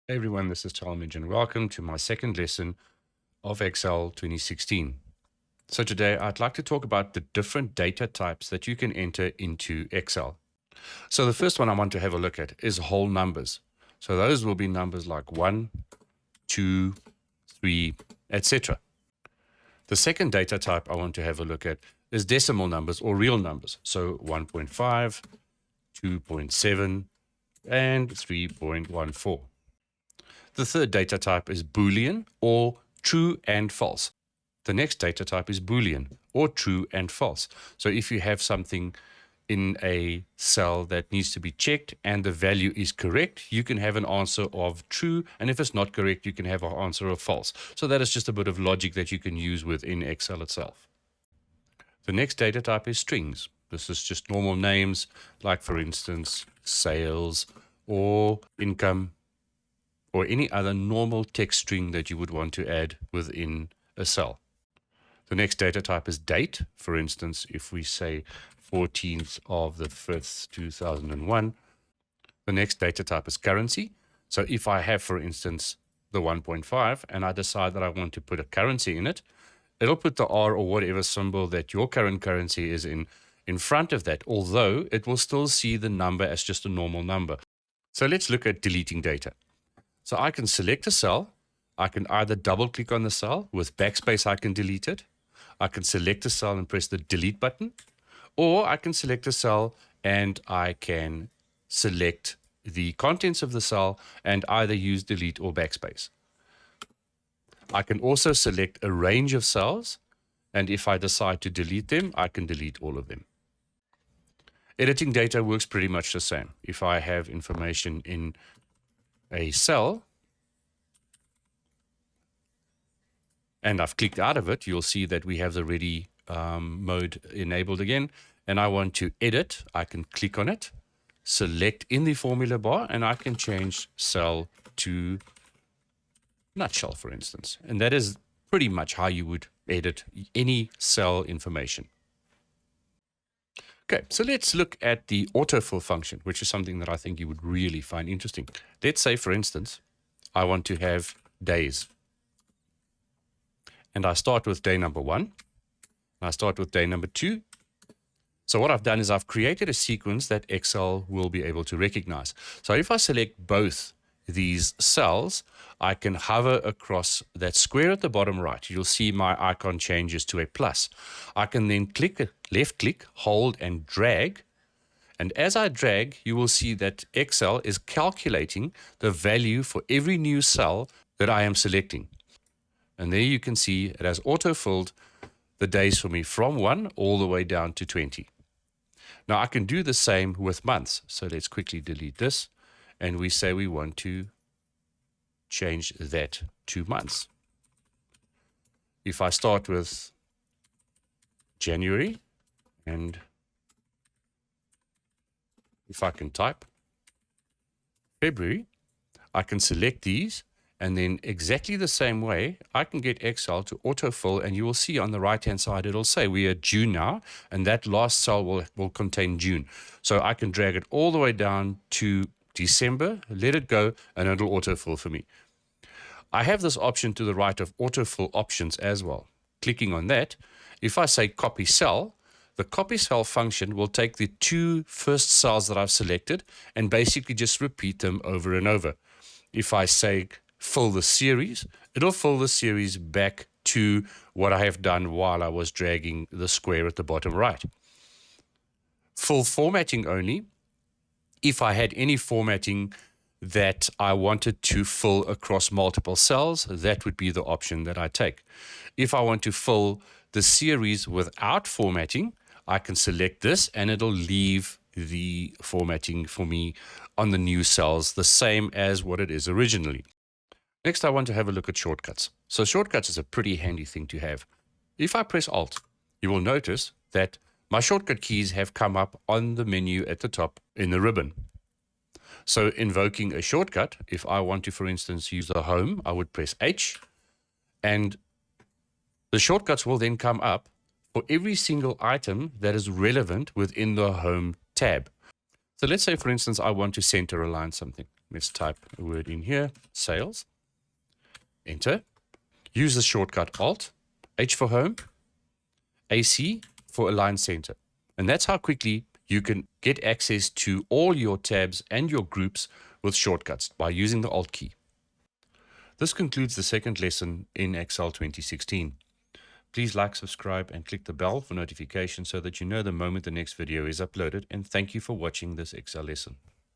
Hey everyone, this is Talmage and welcome to my second lesson of Excel 2016. So today I'd like to talk about the different data types that you can enter into Excel. So the first one I want to have a look at is whole numbers. So those will be numbers like 1, 2, 3, etc. The second data type I want to have a look at is decimal numbers or real numbers. So 1.5, 2.7, and 3.14. The third data type is Boolean or true and false. The next data type is Boolean or true and false. So if you have something in a cell that needs to be checked and the value is correct, you can have an answer of true. And if it's not correct, you can have an answer of false. So that is just a bit of logic that you can use within Excel itself. The next data type is strings. This is just normal names, like for instance, sales or income, or any other normal text string that you would want to add within a cell. The next data type is date. For instance, if we say 14th of the 5th, 2001, the next data type is currency. So if I have, for instance, the 1.5 and I decide that I want to put a currency in it, it'll put the R or whatever symbol that your current currency is in front of that, although it will still see the number as just a normal number. So let's look at deleting data. So I can select a cell. I can either double click on the cell. With backspace, I can delete it. I can select a cell and press the delete button. Or I can select a cell and I can select the contents of the cell and either use delete or backspace. I can also select a range of cells. And if I decide to delete them, I can delete all of them. Editing data works pretty much the same. If I have information in a cell and I've clicked out of it, you'll see that we have the ready mode enabled again. And I want to edit, I can click on it, select in the formula bar, and I can change cell to nutshell, for instance. And that is pretty much how you would edit any cell information. Okay, so let's look at the autofill function, which is something that I think you would really find interesting. Let's say, for instance, I want to have days. And I start with day number 1. And I start with day number 2. So what I've done is I've created a sequence that Excel will be able to recognize. So if I select both these cells, I can hover across that square at the bottom right. You'll see my icon changes to a plus. I can then click, left click, hold and drag. And as I drag, you will see that Excel is calculating the value for every new cell that I am selecting. And there you can see it has auto-filled the days for me from 1 all the way down to 20. Now I can do the same with months. So let's quickly delete this. And we say we want to change that to months. If I start with January, and if I can type February, I can select these, and then exactly the same way, I can get Excel to autofill, and you will see on the right-hand side, it'll say we are June now, and that last cell will contain June. So I can drag it all the way down to December, let it go, and it'll autofill for me. I have this option to the right of autofill options as well. Clicking on that, if I say copy cell, the copy cell function will take the 2 first cells that I've selected and basically just repeat them over and over. If I say fill the series, it'll fill the series back to what I have done while I was dragging the square at the bottom right. Full formatting only. If I had any formatting that I wanted to fill across multiple cells, that would be the option that I take. If I want to fill the series without formatting, I can select this and it'll leave the formatting for me on the new cells the same as what it is originally. Next, I want to have a look at shortcuts. So shortcuts is a pretty handy thing to have. If I press Alt, you will notice that my shortcut keys have come up on the menu at the top in the ribbon. So invoking a shortcut, if I want to, for instance, use the home, I would press H, and the shortcuts will then come up for every single item that is relevant within the home tab. So let's say, for instance, I want to center align something. Let's type a word in here, sales, enter. Use the shortcut Alt, H for home, AC for align center. And that's how quickly you can get access to all your tabs and your groups with shortcuts by using the Alt key. This concludes the second lesson in Excel 2016. Please like, subscribe, and click the bell for notifications so that you know the moment the next video is uploaded. And thank you for watching this Excel lesson.